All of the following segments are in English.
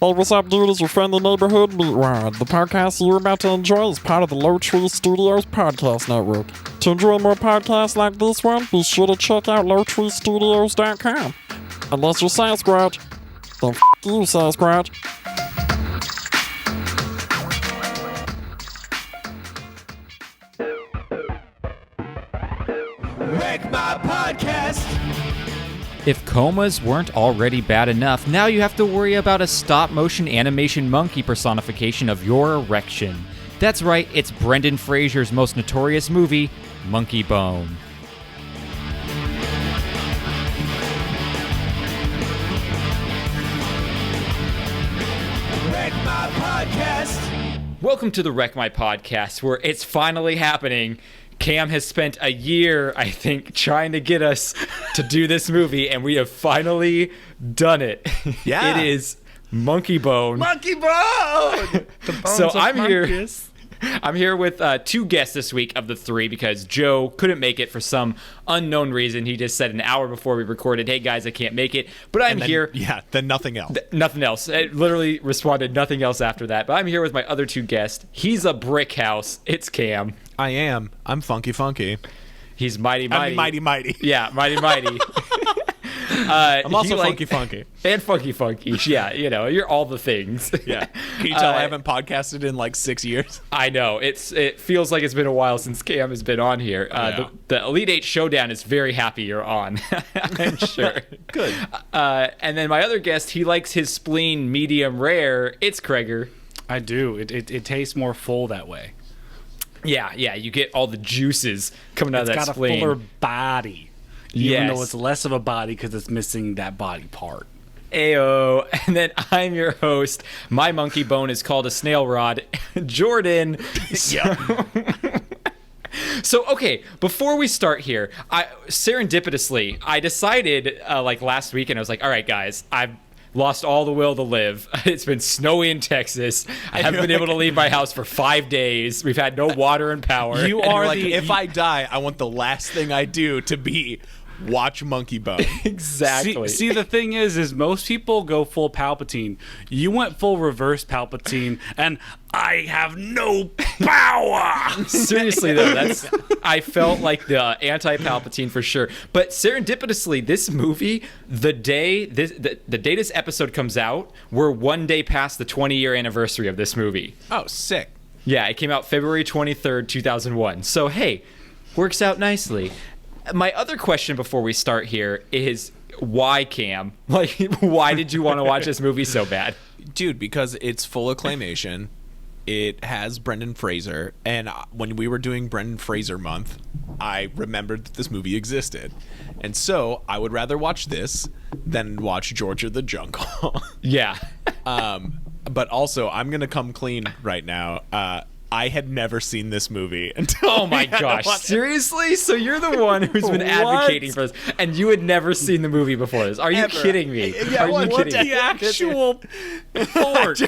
Hey, what's up, dude? It's your friendly neighborhood Meatwad. The podcast you're about to enjoy is part of the LOWTREE Studios podcast network. To enjoy more podcasts like this one, be sure to check out LOWTREEStudios.com. Unless you're Sasquatch, then you, Sasquatch. Wreck My Podcast. If comas weren't already bad enough, now you have to worry about a stop-motion animation monkey personification of your erection. That's right, it's Brendan Fraser's most notorious movie, Monkeybone. Wreck My Podcast. Welcome to the Wreck My Podcast, where it's finally happening. Cam has spent a year, I think, trying to get us to do this movie, and we have finally done it. Yeah. It is Monkeybone. Monkeybone! The bones So of I'm here. monkeys. I'm here with two guests this week of the three because Joe couldn't make it for some unknown reason. He just said an hour before we recorded, "Hey guys, I can't make it," but I'm And then, here. Yeah, then nothing else. Nothing else. It literally responded nothing else after that. But I'm here with my other two guests. He's a brick house. It's Cam. I am. I'm funky. He's mighty. I mean, mighty. Yeah, mighty. I'm also he, funky. And funky. Yeah, you know, you're all the things. Yeah. Can you tell I haven't podcasted in like 6 years? I know. It feels like it's been a while since Cam has been on here. Yeah. The Elite Eight Showdown is very happy you're on. I'm sure. Good. And then my other guest, he likes his spleen medium rare. It's Kreger. I do. It tastes more full that way. Yeah. You get all the juices coming out of that It's got spleen. a fuller body. Even Yes. though it's less of a body because it's missing that body part. Ayo. And then I'm your host. My monkey bone is called a snail rod. Jordan. So, okay, before we start here, serendipitously, I decided like last week, and I was like, all right, guys, I've lost all the will to live. It's been snowy in Texas. I haven't been able to leave my house for 5 days. We've had no water and power. You are like, if I die, I want the last thing I do to be watch Monkeybone. Exactly. See, the thing is most people go full Palpatine. You went full reverse Palpatine, and I have no power. Seriously though, I felt like the anti-Palpatine for sure. But serendipitously, this movie, the day this episode comes out, we're 1 day past the 20-year anniversary of this movie. Oh, sick. Yeah, it came out February 23rd, 2001. So hey, works out nicely. My other question before we start here is, why, Cam? Like, why did you want to watch this movie so bad? Dude, because it's full of claymation. It has Brendan Fraser, and when we were doing Brendan Fraser month, I remembered that this movie existed. And so I would rather watch this than watch George of the Jungle. Yeah. But also, I'm going to come clean right now. I had never seen this movie until Oh my gosh. Seriously? So you're the one who's been advocating for this, and you had never seen the movie before this. Are you kidding me? Yeah, Are you what's kidding the me? actual port?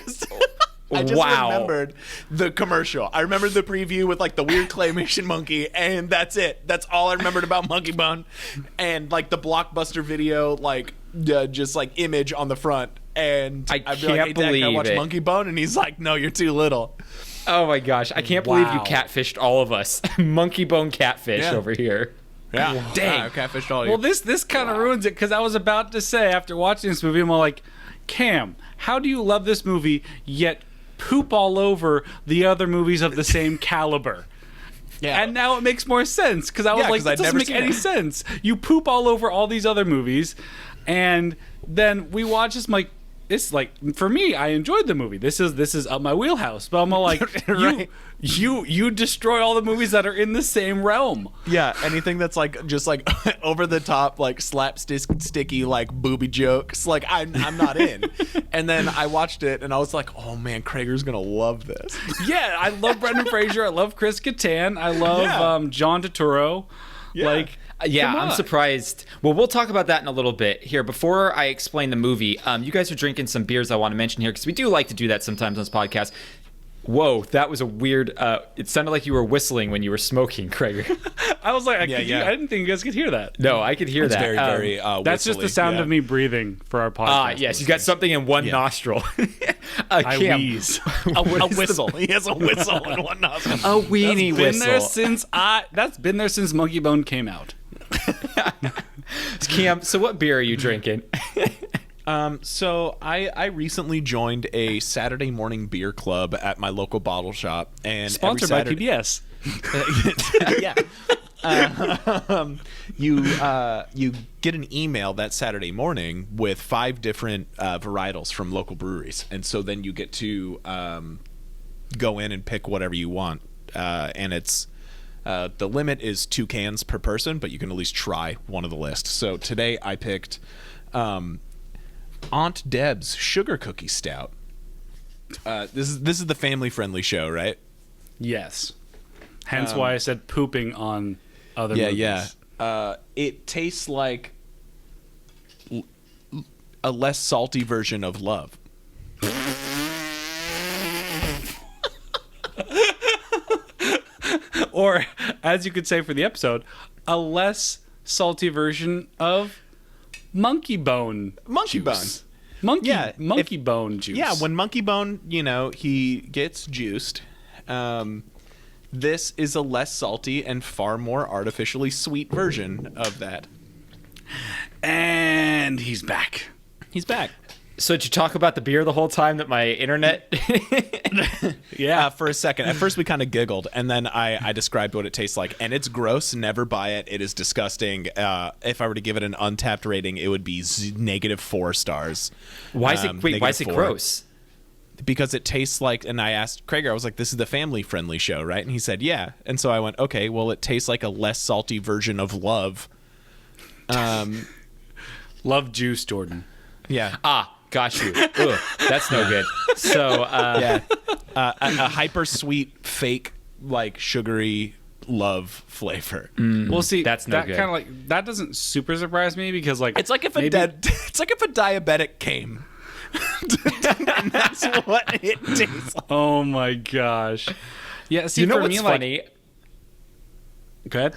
I just Wow. remembered the commercial. I remembered the preview with like the weird claymation monkey, and that's it. That's all I remembered about Monkeybone, and like the Blockbuster video, like just like image on the front. And I I'd be can't like, hey, Dad, can I believe watch it. Monkeybone? And he's like, no, you're too little. Oh my gosh. I can't believe you Wow. catfished all of us. Monkeybone catfish Yeah. over here. Yeah, Dang. I catfished all you. Well, this kind of ruins it because I was about to say after watching this movie, I'm all like, Cam, how do you love this movie yet poop all over the other movies of the same caliber? Yeah. And now it makes more sense because I was Yeah, like, 'cause that I'd doesn't never make seen any it. sense. You poop all over all these other movies, and then we watch this. I'm like, it's like, for me, I enjoyed the movie. This is up my wheelhouse. But I'm all like, Right. you destroy all the movies that are in the same realm. Yeah, anything that's like just like over the top, like slapsticky, like booby jokes, like I'm not in. And then I watched it and I was like, oh man, Krager's gonna love this. Yeah, I love Brendan Fraser. I love Chris Kattan. I love Yeah. John Turturro. Yeah. Like, Yeah, come I'm on. surprised. Well, we'll talk about that in a little bit. Here, before I explain the movie, you guys are drinking some beers I want to mention here because we do like to do that sometimes on this podcast. Whoa, that was a weird. It sounded like you were whistling when you were smoking, Craig. I was like, I Yeah. didn't think you guys could hear that. No, I could hear It's that. very That's just the sound of me breathing for our podcast. Yes, you got something in one nostril. I Cam, wheeze. a whistle. He has a whistle in one nostril. a weenie Been there whistle. that's been there since Monkeybone came out. Cam, so what beer are you drinking? So I recently joined a Saturday morning beer club at my local bottle shop, and Sponsored by PBS. yeah. You get an email that Saturday morning with 5 different varietals from local breweries, and so then you get to go in and pick whatever you want, and it's the limit is 2 cans per person, but you can at least try one of the list. So today I picked Aunt Deb's Sugar Cookie Stout. This is the family friendly show, right? Yes. Hence why I said pooping on other movies. Yeah. It tastes like a less salty version of love. Or, as you could say for the episode, a less salty version of Monkeybone. Monkeybone. Monkeybone juice. Yeah, when Monkeybone, he gets juiced. This is a less salty and far more artificially sweet version of that. And he's back. He's back. So did you talk about the beer the whole time that my internet? Yeah, for a second. At first we kind of giggled, and then I described what it tastes like. And it's gross. Never buy it. It is disgusting. If I were to give it an untapped rating, it would be -4 stars. Why is it? Wait, why is it -4. gross? Because it tastes like, and I asked Craig, I was like, this is the family-friendly show, right? And he said, yeah. And so I went, okay, well, it tastes like a less salty version of love. Love juice, Jordan. Yeah. Got you. Ugh, that's no good. So, A hyper-sweet, fake, like, sugary love flavor. Well, see, That's no that good. kind of like that doesn't super surprise me because like It's like if maybe- it's like if a diabetic came. And that's what it tastes like. Oh my gosh. Yeah, see, you know for what's me, like, funny? Go ahead.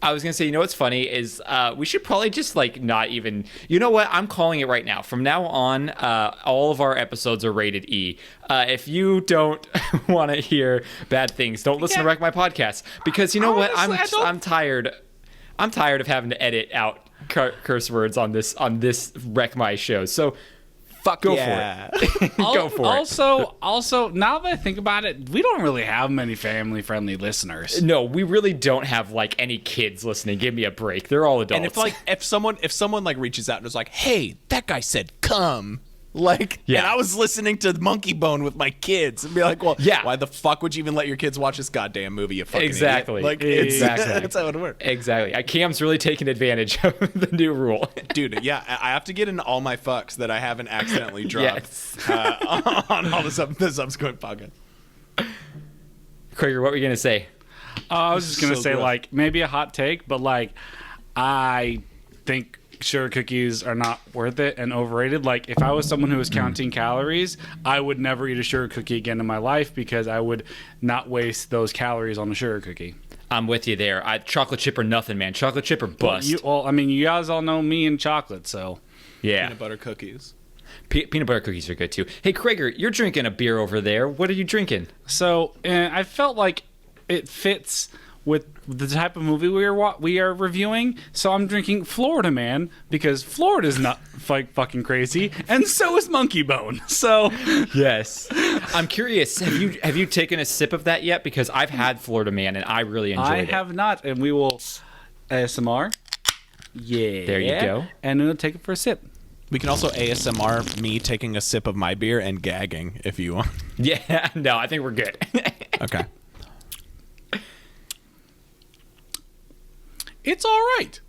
I was gonna say, you know what's funny is we should probably just like not even. You know what? I'm calling it right now. From now on, all of our episodes are rated E. If you don't want to hear bad things, don't listen to Wreck My Podcast, because you know what? I'm tired. I'm tired of having to edit out curse words on this Wreck My show. So. Go yeah. for it. Go for it. Also, now that I think about it, we don't really have many family-friendly listeners. No, we really don't have like any kids listening. Give me a break. They're all adults. And if someone like reaches out and is like, "Hey, that guy said come," like, Yeah. and I was listening to Monkeybone with my kids, and be like, "Well, Yeah. why the fuck would you even let your kids watch this goddamn movie? You fucking Exactly. idiot." Like, it's, Exactly. that's how it works, exactly. Cam's really taking advantage of the new rule. dude. Yeah, I have to get in all my fucks that I haven't accidentally dropped Yes. on all the subsequent podcasts. Krieger, what were you gonna say? I was just gonna So say gross. like maybe a hot take, but like I think sugar cookies are not worth it and overrated. Like if I was someone who was counting calories, I would never eat a sugar cookie again in my life because I would not waste those calories on a sugar cookie. I'm with you there. Chocolate chip or nothing, man. Chocolate chip or bust. I mean, you guys all know me and chocolate, so yeah. Peanut butter cookies. Peanut butter cookies are good too. Hey, Krieger, you're drinking a beer over there. What are you drinking? So I felt like it fits with the type of movie we are reviewing. So I'm drinking Florida Man because Florida's not fucking crazy, and so is Monkeybone. So Yes. I'm curious. Have you taken a sip of that yet? Because I've had Florida Man and I really enjoyed I it. have not, and we will ASMR. Yeah, There you go. And we'll take it for a sip. We can also ASMR me taking a sip of my beer and gagging if you want. Yeah. No, I think we're good. Okay. It's all right.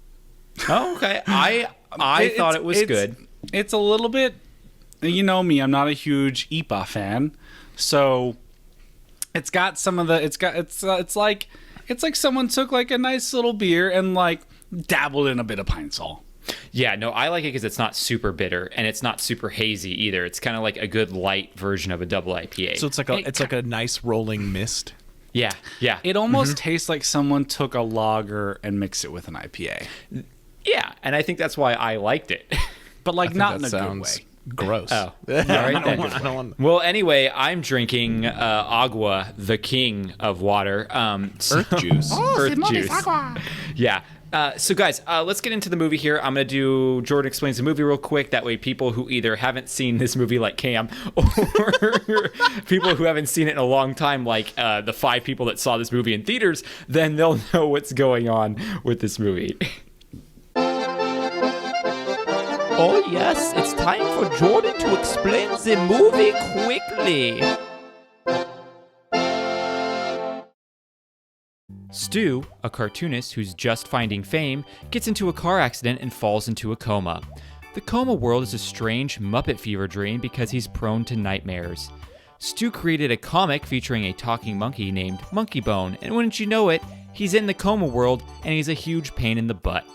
Oh, okay. I thought it was good. It's a little bit. You know me. I'm not a huge IPA fan, so it's got some of the. It's like someone took like a nice little beer and like dabbled in a bit of Pine Sol. Yeah, no, I like it because it's not super bitter and it's not super hazy either. It's kind of like a good light version of a double IPA. So it's like a nice rolling mist. Yeah. It almost tastes like someone took a lager and mixed it with an IPA. Yeah, and I think that's why I liked it. But like not in a good way. Gross. Oh, all right then. I don't want. Well, anyway, I'm drinking agua, the king of water. Earth juice. Earth juice. Yeah. So guys, let's get into the movie here. I'm going to do Jordan Explains the Movie real quick. That way people who either haven't seen this movie like Cam or people who haven't seen it in a long time like the 5 people that saw this movie in theaters, then they'll know what's going on with this movie. Oh yes, it's time for Jordan to explain the movie quickly. Stu, a cartoonist who's just finding fame, gets into a car accident and falls into a coma. The coma world is a strange Muppet fever dream because he's prone to nightmares. Stu created a comic featuring a talking monkey named Monkeybone, and wouldn't you know it, he's in the coma world and he's a huge pain in the butt.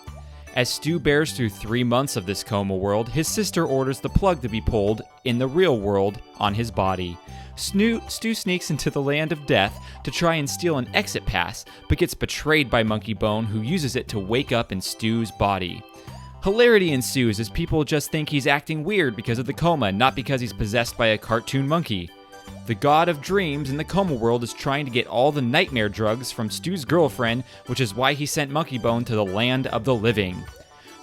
As Stu bears through 3 months of this coma world, his sister orders the plug to be pulled in the real world on his body. Stu sneaks into the land of death to try and steal an exit pass, but gets betrayed by Monkeybone, who uses it to wake up in Stu's body. Hilarity ensues as people just think he's acting weird because of the coma, not because he's possessed by a cartoon monkey. The god of dreams in the coma world is trying to get all the nightmare drugs from Stu's girlfriend, which is why he sent Monkeybone to the land of the living.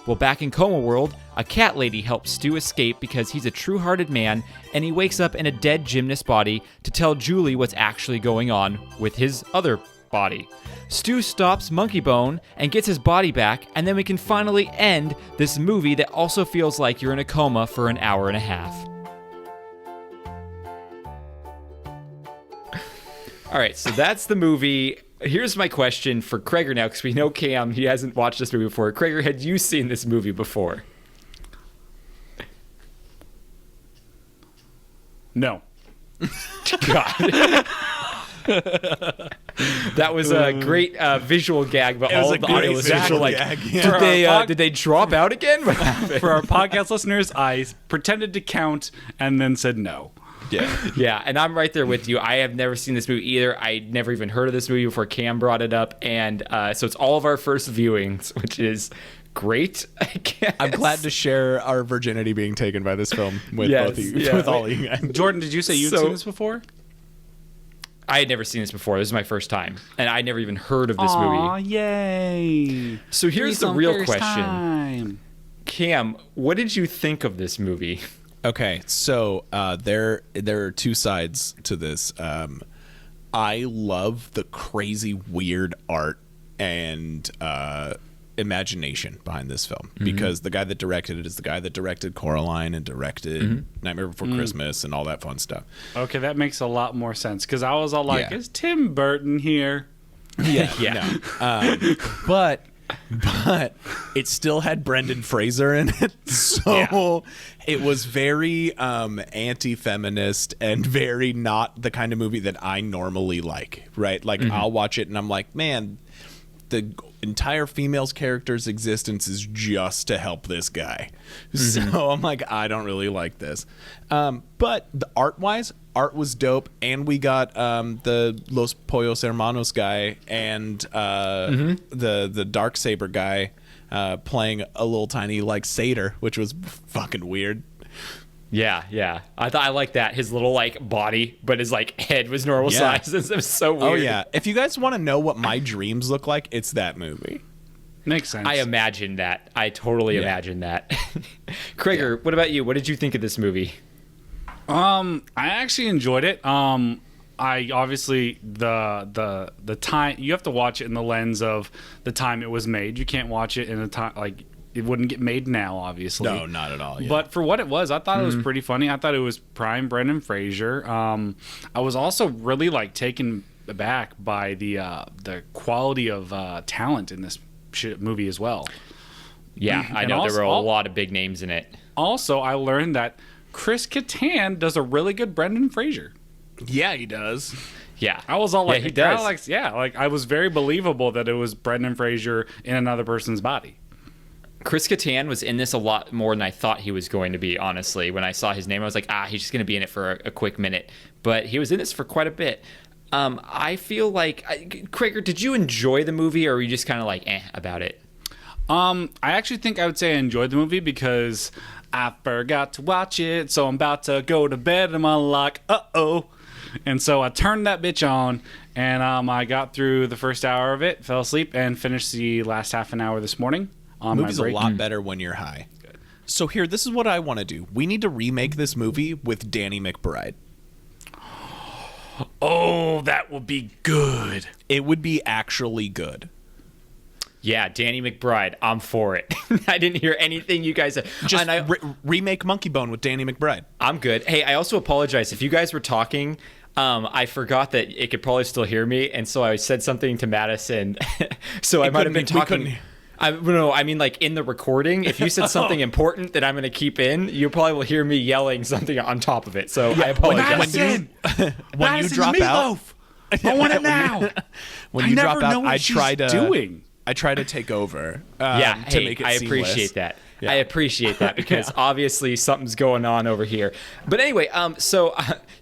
Well, back in coma world, a cat lady helps Stu escape because he's a true-hearted man, and he wakes up in a dead gymnast body to tell Julie what's actually going on with his other body. Stu stops Monkeybone and gets his body back, and then we can finally end this movie that also feels like you're in a coma for an hour and a half. All right, so that's the movie. Here's my question for Krager now, because we know Cam, he hasn't watched this movie before. Krager, had you seen this movie before? No. God. That was a great visual gag, but all of the audio was visual. Like, did they drop out again? What happened? For our podcast listeners, I pretended to count and then said no. Yeah, and I'm right there with you. I have never seen this movie either. I never even heard of this movie before Cam brought it up, and so it's all of our first viewings, which is great, I guess. I'm glad to share our virginity being taken by this film with Yes, both of you, yeah. with all of you guys. Jordan, did you say you'd seen this before? I had never seen this before. This is my first time, and I never even heard of this Aw, movie. Yay! So here's the real question. Time. Cam, what did you think of this movie? Okay, so there are 2 sides to this. I love the crazy weird art and imagination behind this film because the guy that directed it is the guy that directed Coraline and directed Nightmare Before Christmas and all that fun stuff. Okay, that makes a lot more sense because I was all like, "Is Tim Burton here?" Yeah. No. But it still had Brendan Fraser in it, so it was very anti-feminist and very not the kind of movie that I normally like, right? Like I'll watch it and I'm like, man, the entire female's character's existence is just to help this guy. So I'm like, I don't really like this. But the art-wise, art was dope, and we got the Los Pollos Hermanos guy and the Darksaber guy playing a little tiny like satyr, which was fucking weird. Yeah. I liked that. His little like body, but his like head was normal size. It was so weird. Oh yeah. If you guys want to know what my dreams look like, it's that movie. Makes sense. I imagined that. I totally imagined that. Krager, what about you? What did you think of this movie? I actually enjoyed it. I obviously the time you have to watch it in the lens of the time it was made. You can't watch it in a time like it wouldn't get made now, obviously. No, not at all. Yeah. But for what it was, I thought it was pretty funny. I thought it was prime Brendan Fraser. I was also really like taken aback by the quality of talent in this movie as well. Yeah, I know there were a lot of big names in it. Also, I learned that Chris Kattan does a really good Brendan Fraser. Yeah, he does. Yeah, I was all like, he does. Like I was very believable that it was Brendan Fraser in another person's body. Chris Kattan was in this a lot more than I thought he was going to be, honestly. When I saw his name, I was like, he's just going to be in it for a quick minute. But he was in this for quite a bit. I feel like, Krager, did you enjoy the movie, or were you just kind of like, about it? I actually think I would say I enjoyed the movie because I forgot to watch it, so I'm about to go to bed, and I'm like, uh-oh. And so I turned that bitch on, and I got through the first hour of it, fell asleep, and finished the last half an hour this morning on my Movie's a break. lot better when you're high. So here, this is what I want to do. We need to remake this movie with Danny McBride. Oh, that would be good. It would be actually good. Yeah, Danny McBride, I'm for it. I didn't hear anything you guys said. Just remake Monkeybone with Danny McBride. I'm good. Hey, I also apologize. If you guys were talking, I forgot that it could probably still hear me, and so I said something to Madison. So I might have been talking. I mean, like in the recording, if you said something important that I'm going to keep in, you probably will hear me yelling something on top of it. So I apologize. When you drop out, I want it now. When you drop out, I try to take over. To make it I seamless. appreciate that. Yeah. I appreciate that because obviously something's going on over here. But anyway, so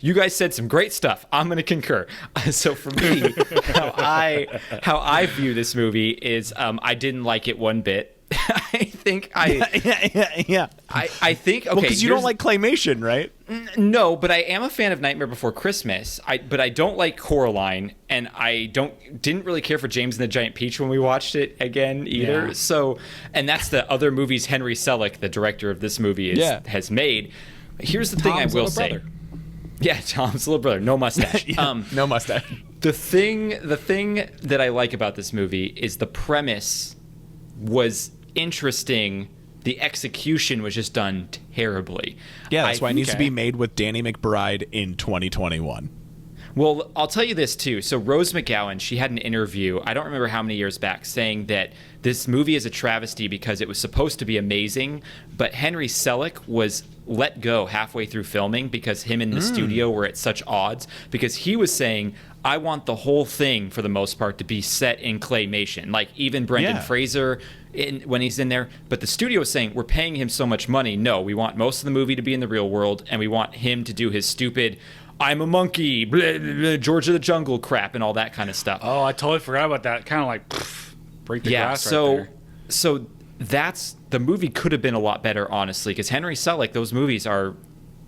you guys said some great stuff. I'm going to concur. So for me, how I view this movie is I didn't like it one bit. I think I think okay. Because you don't like claymation, right? No, but I am a fan of Nightmare Before Christmas. But I don't like Coraline, and I didn't really care for James and the Giant Peach when we watched it again either. Yeah. So, and that's the other movies Henry Selick, the director of this movie, has made. Here's the thing I will say. Brother. Yeah, Tom's little brother, no mustache. No mustache. The thing that I like about this movie is the premise was interesting. The execution was just done terribly. Yeah, that's why it needs to be made with Danny McBride in 2021. Well, I'll tell you this too. So Rose McGowan, she had an interview, I don't remember how many years back, saying that this movie is a travesty because it was supposed to be amazing, but Henry Selick was let go halfway through filming because him and the studio were at such odds, because he was saying, I want the whole thing, for the most part, to be set in claymation. Like, even Brendan Fraser, when he's in there. But the studio is saying, we're paying him so much money. No, we want most of the movie to be in the real world, and we want him to do his stupid, I'm a monkey, blah, blah, blah, George of the Jungle crap and all that kind of stuff. Oh, I totally forgot about that. Kind of like, break the glass right there. So the movie could have been a lot better, honestly, because Henry Selick, those movies are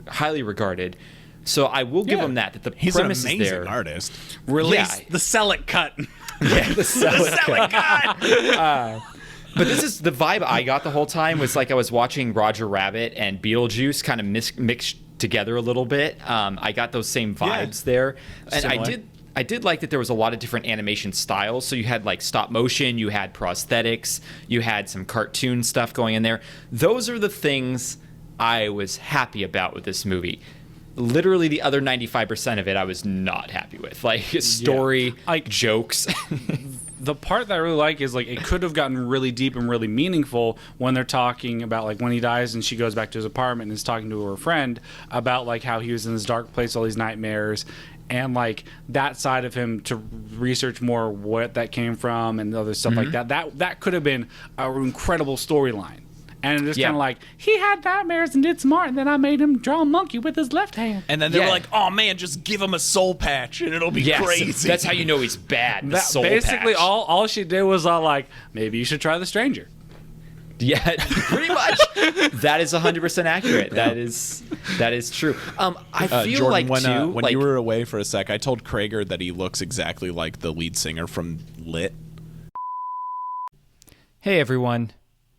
highly regarded. So I will give him that the He's premise an is amazing there. Artist. Release the Selick cut. Yeah, the Selick cut. But this is the vibe I got the whole time, was like I was watching Roger Rabbit and Beetlejuice kind of mixed together a little bit. I got those same vibes there. And Similar. I did like that there was a lot of different animation styles. So you had like stop motion, you had prosthetics, you had some cartoon stuff going in there. Those are the things I was happy about with this movie. Literally the other 95% of it I was not happy with. Like story, jokes. The part that I really like is, like, it could have gotten really deep and really meaningful when they're talking about, like, when he dies and she goes back to his apartment and is talking to her friend about, like, how he was in this dark place, all these nightmares, and, like, that side of him to research more what that came from and other stuff like that. That could have been an incredible storyline. And it's kind of like, he had nightmares and did smart, and then I made him draw a monkey with his left hand. And then they were like, oh man, just give him a soul patch and it'll be crazy. That's how you know he's bad. Basically, all she did was like, maybe you should try the stranger. Yeah, pretty much. That is 100% accurate. That is true. I feel Jordan, like when you were away for a sec, I told Krager that he looks exactly like the lead singer from Lit. Hey everyone,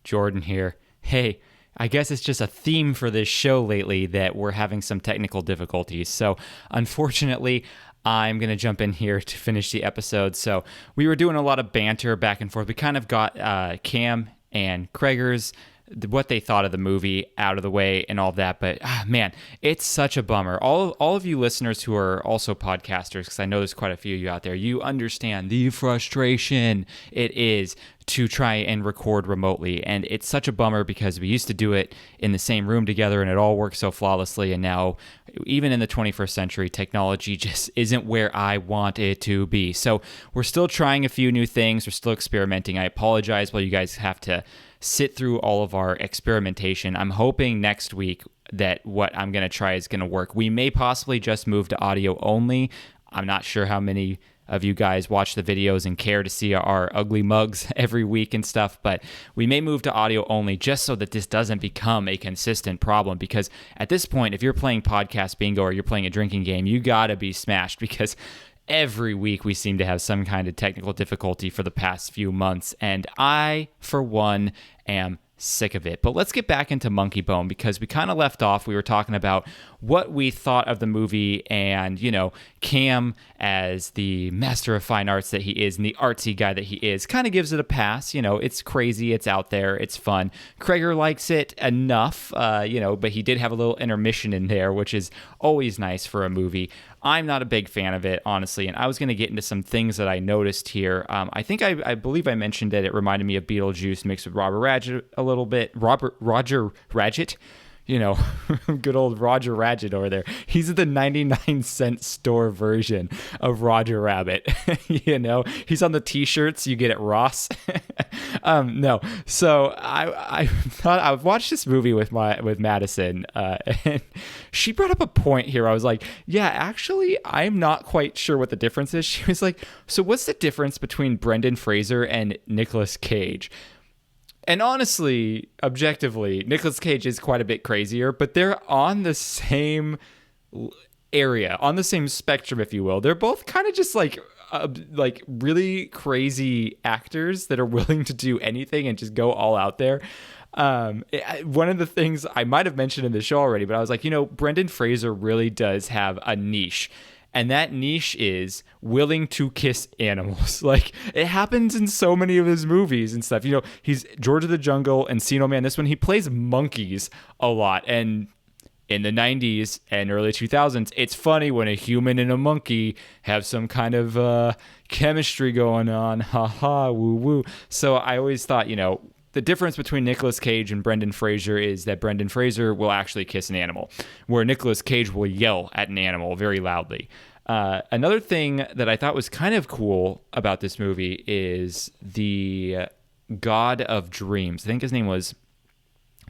Jordan here. Hey, I guess it's just a theme for this show lately that we're having some technical difficulties. So unfortunately, I'm going to jump in here to finish the episode. So we were doing a lot of banter back and forth. We kind of got Cam and Krager's, what they thought of the movie out of the way and all of that. But man, it's such a bummer. All of you listeners who are also podcasters, because I know there's quite a few of you out there, you understand the frustration it is to try and record remotely. And it's such a bummer because we used to do it in the same room together and it all worked so flawlessly. And now, even in the 21st century, technology just isn't where I want it to be. So we're still trying a few new things. We're still experimenting. I apologize while you guys have to sit through all of our experimentation. I'm hoping next week that what I'm going to try is going to work. We may possibly just move to audio only. I'm not sure how many of you guys watch the videos and care to see our ugly mugs every week and stuff, but we may move to audio only just so that this doesn't become a consistent problem, because at this point, if you're playing podcast bingo or you're playing a drinking game, you gotta be smashed, because every week we seem to have some kind of technical difficulty for the past few months, and I, for one, am sick of it. But let's get back into Monkeybone, because we kind of left off. We were talking about what we thought of the movie, and, you know, Cam, as the master of fine arts that he is and the artsy guy that he is, kind of gives it a pass. You know, it's crazy, it's out there, it's fun. Kreger likes it enough, but he did have a little intermission in there, which is always nice for a movie. I'm not a big fan of it, honestly, and I was going to get into some things that I noticed here. I think I believe I mentioned that it reminded me of Beetlejuice mixed with Robert Raggett a little bit. Roger Raggett? You know, good old Roger Rabbit over there. He's the 99-cent store version of Roger Rabbit. You know, he's on the T-shirts you get at Ross. No, so I thought I would watch this movie with Madison, and she brought up a point here. I was like, yeah, actually, I'm not quite sure what the difference is. She was like, so what's the difference between Brendan Fraser and Nicolas Cage? And honestly, objectively, Nicolas Cage is quite a bit crazier, but they're on the same area, on the same spectrum, if you will. They're both kind of just like really crazy actors that are willing to do anything and just go all out there. One of the things I might have mentioned in the show already, but I was like, Brendan Fraser really does have a niche. And that niche is willing to kiss animals. Like, it happens in so many of his movies and stuff. He's George of the Jungle and Encino Man. This one, he plays monkeys a lot. And in the 90s and early 2000s, it's funny when a human and a monkey have some kind of chemistry going on. Ha ha, woo woo. So I always thought, the difference between Nicolas Cage and Brendan Fraser is that Brendan Fraser will actually kiss an animal, where Nicolas Cage will yell at an animal very loudly. Another thing that I thought was kind of cool about this movie is the God of Dreams. I think his name was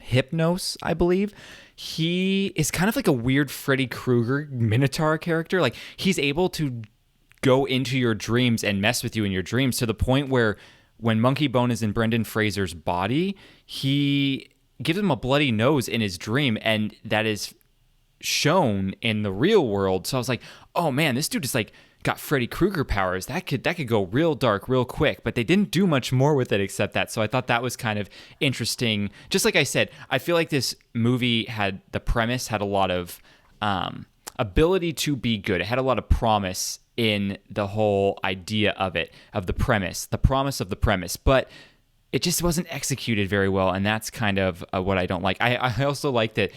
Hypnos, I believe. He is kind of like a weird Freddy Krueger Minotaur character. Like, he's able to go into your dreams and mess with you in your dreams to the point where when Monkeybone is in Brendan Fraser's body, he gives him a bloody nose in his dream, and that is shown in the real world. So I was like, oh man, this dude is like got Freddy Krueger powers. That could go real dark real quick, but they didn't do much more with it except that. So I thought that was kind of interesting. Just like I said, I feel like this movie had a lot of ability to be good. It had a lot of promise in the whole idea of it, of the premise, the promise of the premise, but it just wasn't executed very well, and that's kind of what I don't like. I also like that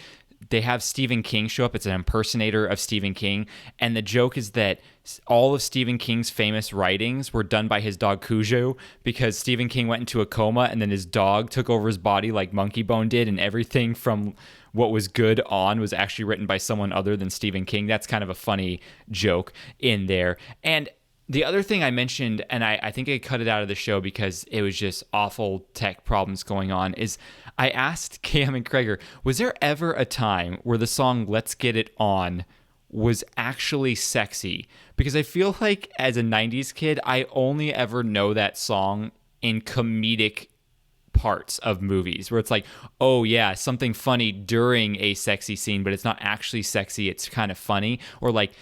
they have Stephen King show up. It's an impersonator of Stephen King, and the joke is that all of Stephen King's famous writings were done by his dog Cujo, because Stephen King went into a coma, and then his dog took over his body like Monkeybone did, and everything from what was good on was actually written by someone other than Stephen King. That's kind of a funny joke in there. And the other thing I mentioned, and I think I cut it out of the show because it was just awful tech problems going on, is I asked Cam and Kreger, was there ever a time where the song Let's Get It On was actually sexy? Because I feel like as a 90s kid, I only ever know that song in comedic parts of movies where it's like, oh yeah, something funny during a sexy scene, but it's not actually sexy, it's kind of funny. Or like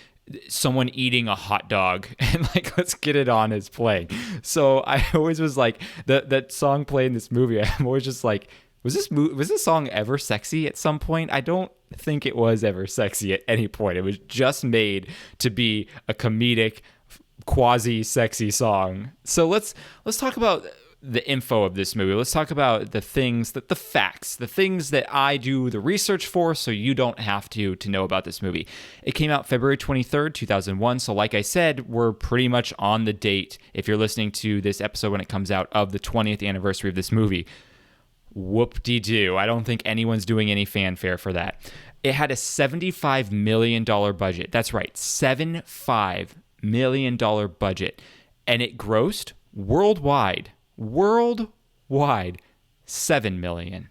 someone eating a hot dog and like Let's Get It On is playing. So I always was like, that song played in this movie, I'm always just like, was this song ever sexy at some point? I don't think it was ever sexy at any point. It was just made to be a comedic, quasi-sexy song. So let's talk about the info of this movie. Let's talk about the things, the facts, the things that I do the research for, so you don't have to know about this movie. It came out February 23rd, 2001. So like I said, we're pretty much on the date, if you're listening to this episode when it comes out, of the 20th anniversary of this movie. Whoop-de-doo. I don't think anyone's doing any fanfare for that. It had a $75 million budget. That's right, $75 million budget. And it grossed worldwide, $7 million.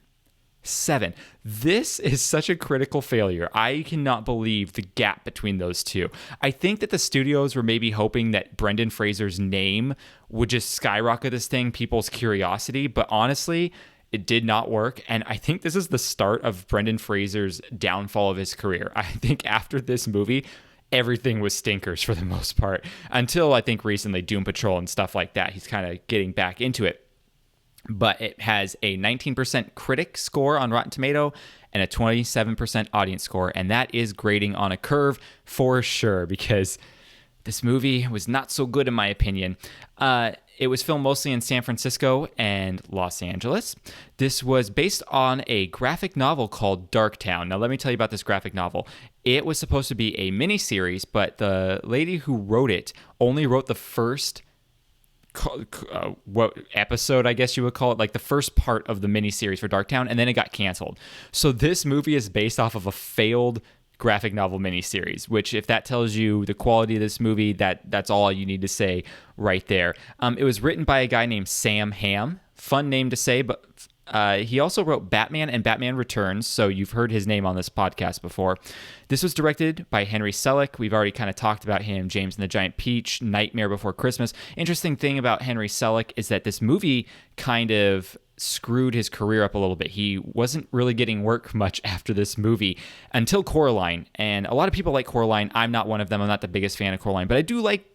7. This is such a critical failure. I cannot believe the gap between those two. I think that the studios were maybe hoping that Brendan Fraser's name would just skyrocket this thing, people's curiosity, but honestly, it did not work. And I think this is the start of Brendan Fraser's downfall of his career. I think after this movie, everything was stinkers for the most part, until I think recently Doom Patrol and stuff like that. He's kind of getting back into it. But it has a 19% critic score on Rotten Tomato and a 27% audience score. And that is grading on a curve for sure, because this movie was not so good in my opinion. It was filmed mostly in San Francisco and Los Angeles. This was based on a graphic novel called Darktown. Now, let me tell you about this graphic novel. It was supposed to be a miniseries, but the lady who wrote it only wrote the first what episode, I guess you would call it, like the first part of the miniseries for Darktown, and then it got canceled. So this movie is based off of a failed graphic novel miniseries, which, if that tells you the quality of this movie, that's all you need to say right there. It was written by a guy named Sam Hamm. Fun name to say, but he also wrote Batman and Batman Returns, so you've heard his name on this podcast before. This was directed by Henry Selick. We've already kind of talked about him. James and the Giant Peach, Nightmare Before Christmas. Interesting thing about Henry Selick is that this movie kind of screwed his career up a little bit. He wasn't really getting work much after this movie until Coraline, and a lot of people like Coraline. I'm not one of them. I'm not the biggest fan of Coraline, but I do like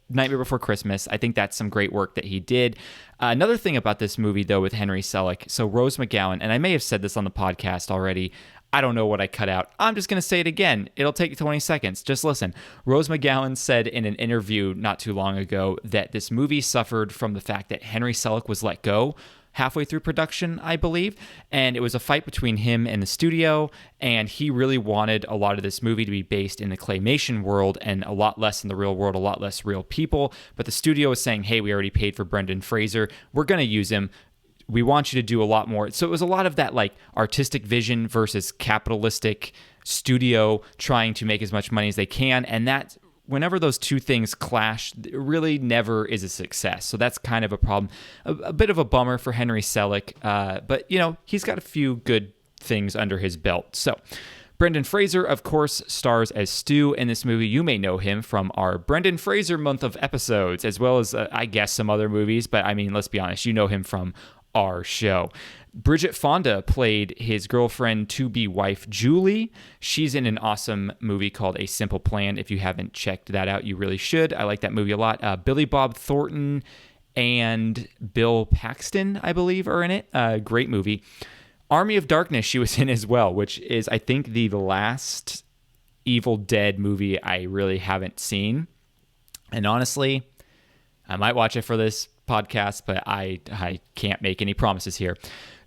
Nightmare Before Christmas. I think that's some great work that he did. Another thing about this movie, though, with Henry Selick, so Rose McGowan, and I may have said this on the podcast already, I don't know what I cut out. I'm just going to say it again. It'll take 20 seconds. Just listen. Rose McGowan said in an interview not too long ago that this movie suffered from the fact that Henry Selick was let go halfway through production, I believe, and it was a fight between him and the studio, and he really wanted a lot of this movie to be based in the claymation world and a lot less in the real world, a lot less real people, but the studio was saying, hey, we already paid for Brendan Fraser, we're going to use him, we want you to do a lot more. So it was a lot of that like artistic vision versus capitalistic studio trying to make as much money as they can, and that whenever those two things clash, it really never is a success. So that's kind of a problem. A bit of a bummer for Henry Selick, but, you know, he's got a few good things under his belt. So Brendan Fraser, of course, stars as Stu in this movie. You may know him from our Brendan Fraser month of episodes, as well as, I guess, some other movies. But, I mean, let's be honest, you know him from our show. Bridget Fonda played his girlfriend-to-be wife, Julie. She's in an awesome movie called A Simple Plan. If you haven't checked that out, you really should. I like that movie a lot. Billy Bob Thornton and Bill Paxton, I believe, are in it. Great movie. Army of Darkness she was in as well, which is, I think, the last Evil Dead movie I really haven't seen. And honestly, I might watch it for this podcast, but I can't make any promises here.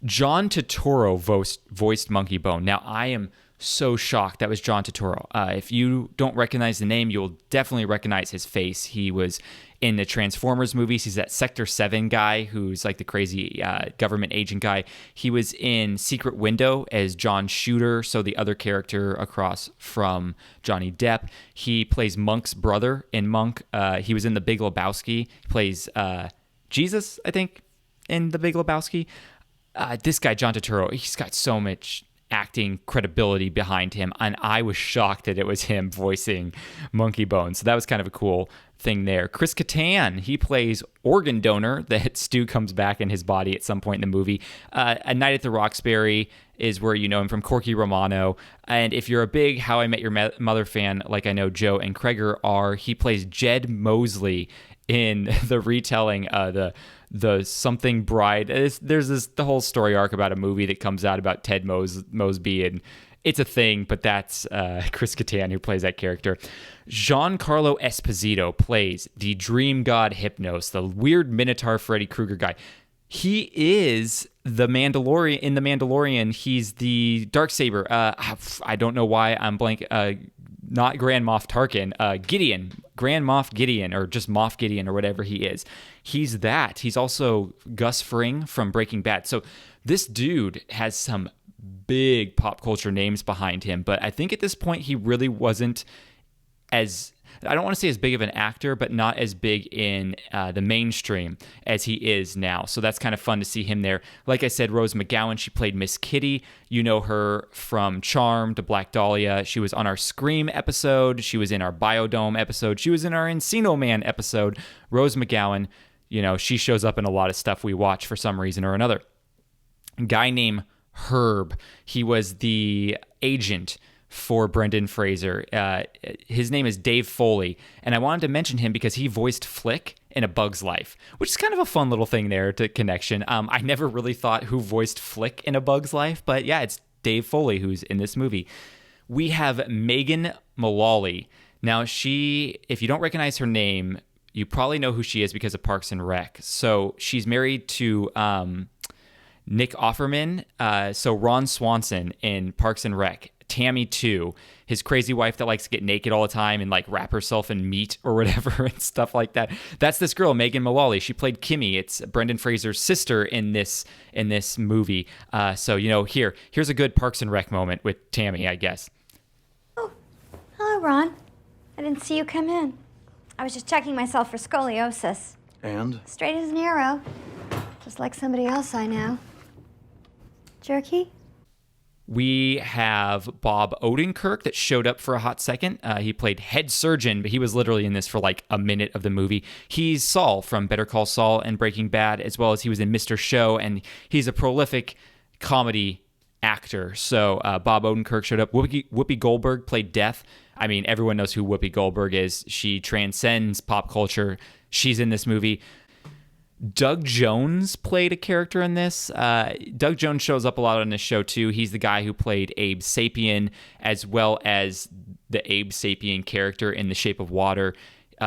John Turturro voiced Monkeybone. Now, I am so shocked that was John Turturro. If you don't recognize the name, you'll definitely recognize his face. He was in the Transformers movies. He's that Sector 7 guy who's like the crazy government agent guy. He was in Secret Window as John Shooter, so the other character across from Johnny Depp. He plays Monk's brother in Monk. He was in The Big Lebowski. He plays Jesus, I think, in The Big Lebowski. This guy, John Turturro, he's got so much acting credibility behind him, and I was shocked that it was him voicing Monkeybone. So that was kind of a cool thing there. Chris Kattan, he plays organ donor that Stu comes back in his body at some point in the movie. A Night at the Roxbury is where you know him from Corky Romano. And if you're a big How I Met Your Mother fan, like I know Joe and Kreger are, he plays Jed Mosley in the retelling, the Something Bride. There's the whole story arc about a movie that comes out about Ted Mosby, and it's a thing, but that's Chris Kattan who plays that character. Giancarlo Esposito plays the dream god Hypnos, the weird Minotaur Freddy Krueger guy. He is the Mandalorian. In the Mandalorian, he's the Darksaber. I don't know why I'm blank. Not Grand Moff Tarkin. Gideon. Grand Moff Gideon, or just Moff Gideon, or whatever he is. He's that. He's also Gus Fring from Breaking Bad. So this dude has some big pop culture names behind him, but I think at this point he really wasn't as... I don't want to say as big of an actor, but not as big in the mainstream as he is now. So that's kind of fun to see him there. Like I said, Rose McGowan, she played Miss Kitty. You know her from Charmed, Black Dahlia. She was on our Scream episode. She was in our Biodome episode. She was in our Encino Man episode. Rose McGowan, you know, she shows up in a lot of stuff we watch for some reason or another. A guy named Herb. He was the agent for Brendan Fraser. His name is Dave Foley, and I wanted to mention him because he voiced Flick in A Bug's Life, which is kind of a fun little thing there to connection. I never really thought who voiced Flick in A Bug's Life, but yeah, it's Dave Foley who's in this movie. We have Megan Mullally. Now, if you don't recognize her name, you probably know who she is because of Parks and Rec. So she's married to Nick Offerman, so Ron Swanson in Parks and Rec. Tammy too, his crazy wife that likes to get naked all the time and like wrap herself in meat or whatever and stuff like that. That's this girl, Megan Mullally. She played Kimmy. It's Brendan Fraser's sister in this movie. So you know, here's a good Parks and Rec moment with Tammy, I guess. Oh, hello, Ron. I didn't see you come in. I was just checking myself for scoliosis. And? Straight as an arrow, just like somebody else I know. Jerky? We have Bob Odenkirk that showed up for a hot second. He played head surgeon, but he was literally in this for like a minute of the movie. He's Saul from Better Call Saul and Breaking Bad, as well as he was in Mr. Show, and he's a prolific comedy actor. So Bob Odenkirk showed up. Whoopi Goldberg played Death. I mean, everyone knows who Whoopi Goldberg is. She transcends pop culture. She's in this movie. Doug Jones played a character in this. Doug Jones shows up a lot on this show too. He's the guy who played Abe Sapien, as well as the Abe Sapien character in The Shape of Water.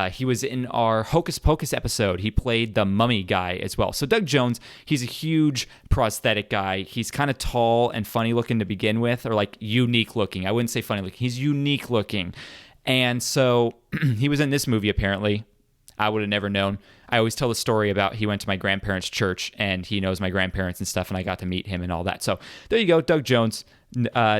He was in our Hocus Pocus episode. He played the mummy guy as well. So Doug Jones, he's a huge prosthetic guy. He's kind of tall and funny looking to begin with, or like unique looking. I wouldn't say funny looking. He's unique looking. And so he was in this movie apparently. I would have never known. I always tell the story about he went to my grandparents' church and he knows my grandparents and stuff, and I got to meet him and all that. So there you go, Doug Jones.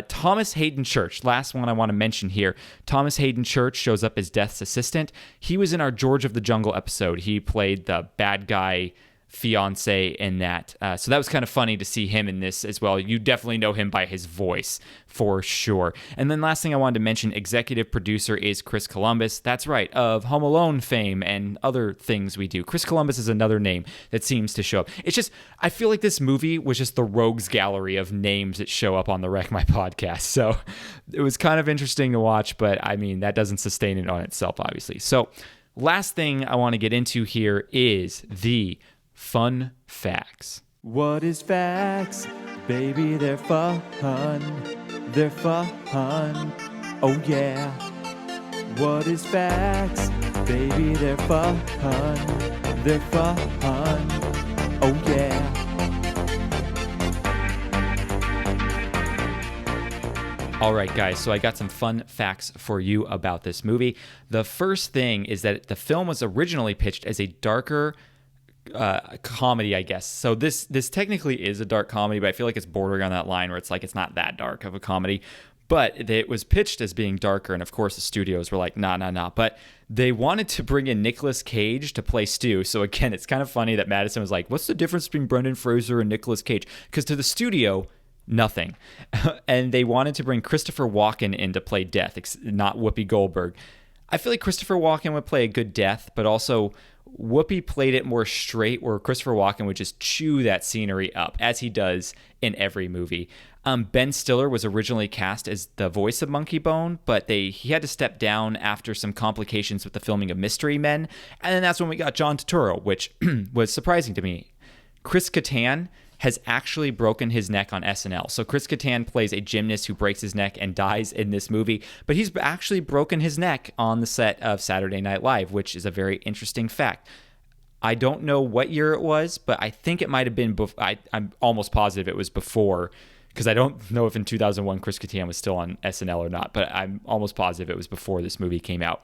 Thomas Hayden Church, last one I want to mention here. Thomas Hayden Church shows up as Death's assistant. He was in our George of the Jungle episode. He played the bad guy fiance in that. So that was kind of funny to see him in this as well. You definitely know him by his voice for sure. And then last thing I wanted to mention, executive producer is Chris Columbus. That's right, of Home Alone fame and other things we do. Chris Columbus is another name that seems to show up. It's just, I feel like this movie was just the rogues gallery of names that show up on the Wreck My podcast. So it was kind of interesting to watch, but I mean, that doesn't sustain it on itself, obviously. So last thing I want to get into here is the fun facts. What is facts? Baby, they're fun. They're fun. Oh yeah. What is facts? Baby, they're fun. They're fun. Oh yeah. All right, guys, so I got some fun facts for you about this movie. The first thing is that the film was originally pitched as a darker comedy, I guess. So this technically is a dark comedy, but I feel like it's bordering on that line where it's like it's not that dark of a comedy. But it was pitched as being darker, and of course the studios were like, nah. But they wanted to bring in Nicolas Cage to play Stu. So again, it's kind of funny that Madison was like, what's the difference between Brendan Fraser and Nicolas Cage? Because to the studio, nothing. And they wanted to bring Christopher Walken in to play Death, not Whoopi Goldberg. I feel like Christopher Walken would play a good Death, but also Whoopi played it more straight, where Christopher Walken would just chew that scenery up, as he does in every movie. Ben Stiller was originally cast as the voice of Monkeybone, but he had to step down after some complications with the filming of Mystery Men, and then that's when we got John Turturro, which was surprising to me. Chris Kattan has actually broken his neck on SNL. So Chris Kattan plays a gymnast who breaks his neck and dies in this movie, but he's actually broken his neck on the set of Saturday Night Live, which is a very interesting fact. I don't know what year it was, but I think it might have been, I'm almost positive it was before, because I don't know if in 2001 Chris Kattan was still on SNL or not, but I'm almost positive it was before this movie came out.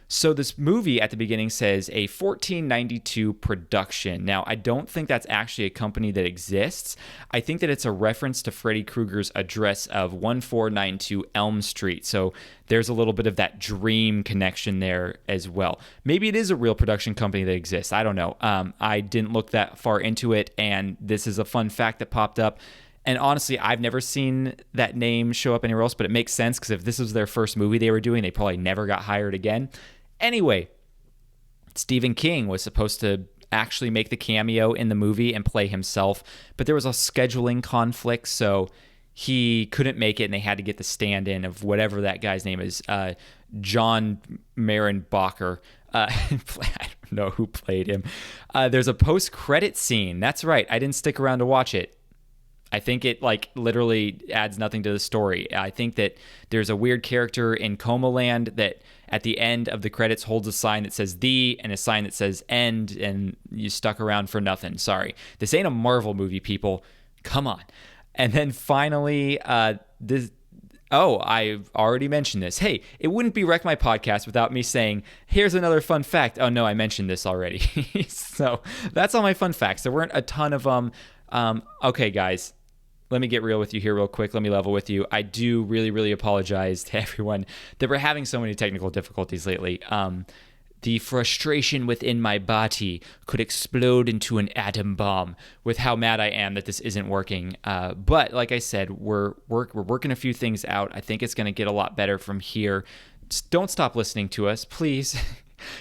So this movie at the beginning says a 1492 production. Now, I don't think that's actually a company that exists. I think that it's a reference to Freddy Krueger's address of 1492 Elm Street. So there's a little bit of that dream connection there as well. Maybe it is a real production company that exists. I don't know. I didn't look that far into it, and this is a fun fact that popped up. And honestly, I've never seen that name show up anywhere else, but it makes sense because if this was their first movie they were doing, they probably never got hired again. Anyway, Stephen King was supposed to actually make the cameo in the movie and play himself, but there was a scheduling conflict, so he couldn't make it, and they had to get the stand-in of whatever that guy's name is, John Marenbacher. I don't know who played him. There's a post-credit scene. That's right. I didn't stick around to watch it. I think it literally adds nothing to the story. I think that there's a weird character in Coma Land that at the end of the credits holds a sign that says "the" and a sign that says "end," and you stuck around for nothing. Sorry. This ain't a Marvel movie, people. Come on. And then finally, this. Oh, I've already mentioned this. Hey, it wouldn't be Wreck My Podcast without me saying, here's another fun fact. Oh, no, I mentioned this already. So that's all my fun facts. There weren't a ton of them. Okay, guys, let me get real with you here real quick. Let me level with you. I do really, really apologize to everyone that we're having so many technical difficulties lately. The frustration within my body could explode into an atom bomb with how mad I am that this isn't working. But like I said, we're working a few things out. I think it's going to get a lot better from here. Just don't stop listening to us, please.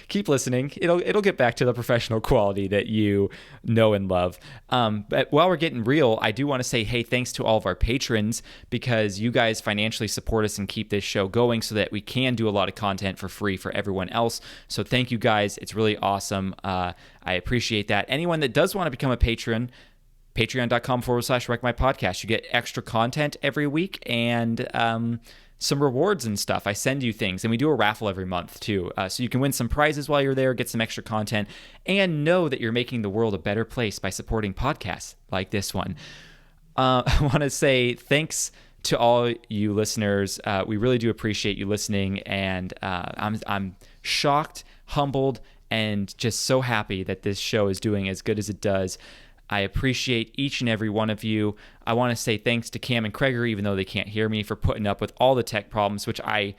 Keep listening. It'll get back to the professional quality that you know and love. But while we're getting real, I do want to say, hey, thanks to all of our patrons, because you guys financially support us and keep this show going so that we can do a lot of content for free for everyone else. So thank you guys. It's really awesome. I appreciate that. Anyone that does want to become a patron, patreon.com/wreckmypodcast. You get extra content every week and some rewards and stuff. I send you things, and we do a raffle every month too, so you can win some prizes while you're there, get some extra content, and know that you're making the world a better place by supporting podcasts like this one. I want to say thanks to all you listeners. We really do appreciate you listening, and I'm shocked, humbled, and just so happy that this show is doing as good as it does. I appreciate each and every one of you. I want to say thanks to Cam and Kreger, even though they can't hear me, for putting up with all the tech problems, which I'm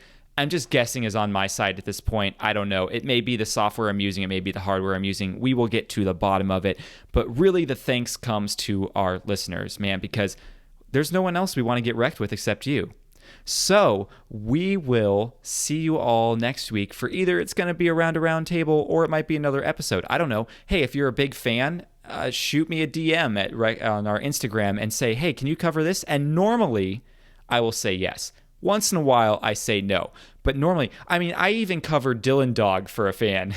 just guessing is on my side at this point. I don't know. It may be the software I'm using. It may be the hardware I'm using. We will get to the bottom of it. But really, the thanks comes to our listeners, man, because there's no one else we want to get wrecked with except you. So we will see you all next week for either it's going to be around a round table or it might be another episode. I don't know. Hey, if you're a big fan, shoot me a DM on our Instagram and say, hey, can you cover this? And normally I will say yes. Once in a while I say no. But normally, I even covered Dylan Dog for a fan.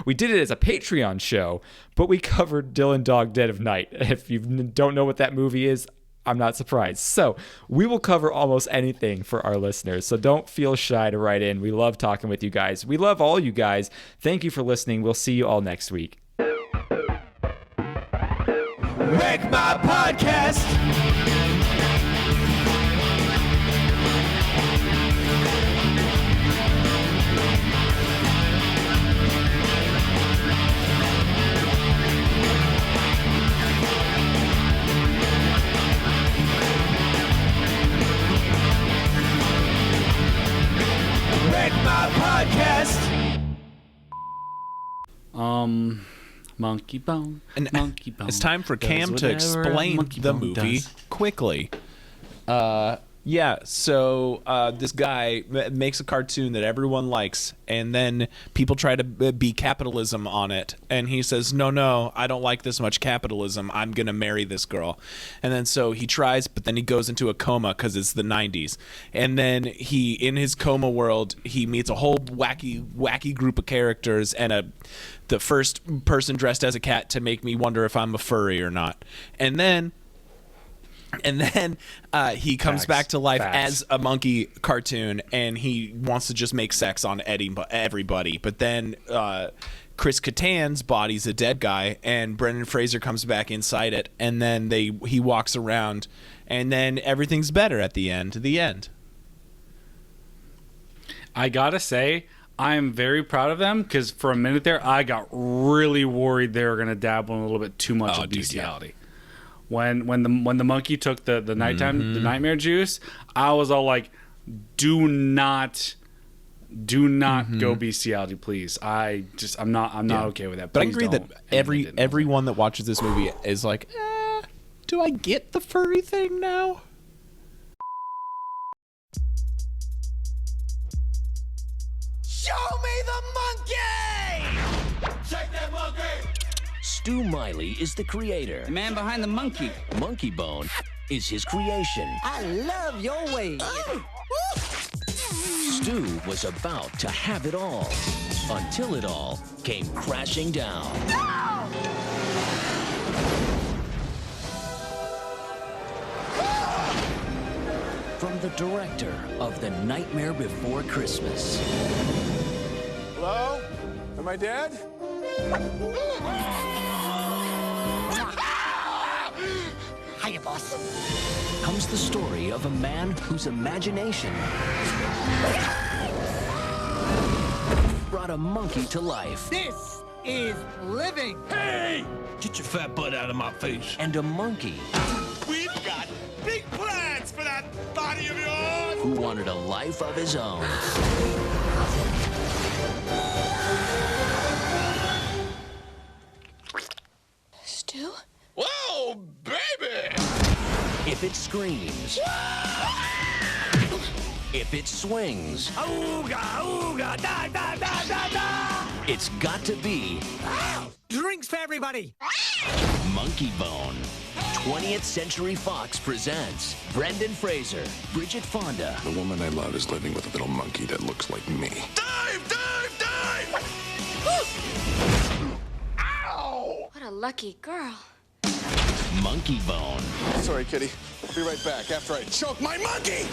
We did it as a Patreon show, but we covered Dylan Dog Dead of Night. If you don't know what that movie is, I'm not surprised. So we will cover almost anything for our listeners. So don't feel shy to write in. We love talking with you guys. We love all you guys. Thank you for listening. We'll see you all next week. Wreck My Podcast. Wreck My Podcast. Monkeybone. And Monkeybone. it's time for does Cam to whatever a explain the Monkeybone movie does. quickly. So this guy makes a cartoon that everyone likes, and then people try to be capitalism on it, and he says, no, I don't like this much capitalism. I'm going to marry this girl. And then so he tries, but then he goes into a coma because it's the 90s. And then in his coma world, he meets a whole wacky group of characters and the first person dressed as a cat to make me wonder if I'm a furry or not. And then he comes back to life as a monkey cartoon, and he wants to just make sex on everybody. But then Chris Kattan's body's a dead guy, and Brendan Fraser comes back inside it, and then he walks around, and then everything's better at the end. The end. I gotta say, I am very proud of them because for a minute there, I got really worried they were going to dabble in a little bit too much of bestiality. When the monkey took the nighttime the nightmare juice, I was all like, "Do not go bestiality, please." I'm not okay with that. But I Please agree don't. that And everyone that watches this movie is like, do I get the furry thing now? Show me the monkey! Shake that monkey! Stu Miley is the creator. The man behind the monkey. Monkeybone is his creation. I love your ways. Stu was about to have it all until it all came crashing down. From the director of The Nightmare Before Christmas. Hello? Am I dead? Hiya, boss. Comes the story of a man whose imagination brought a monkey to life. This is living. Hey! Get your fat butt out of my face. And a monkey We've got big plans for that body of yours! who wanted a life of his own. Stu? Whoa, baby! If it screams, if it swings, Ooga, ooga, da, da, da, da, da! it's got to be Drinks for everybody. Monkeybone. 20th Century Fox presents Brendan Fraser, Bridget Fonda, The woman I love is living with a little monkey that looks like me. Dive, dive, dive! Ow! What a lucky girl. Monkeybone. Sorry, kitty. I'll be right back after I choke my monkey!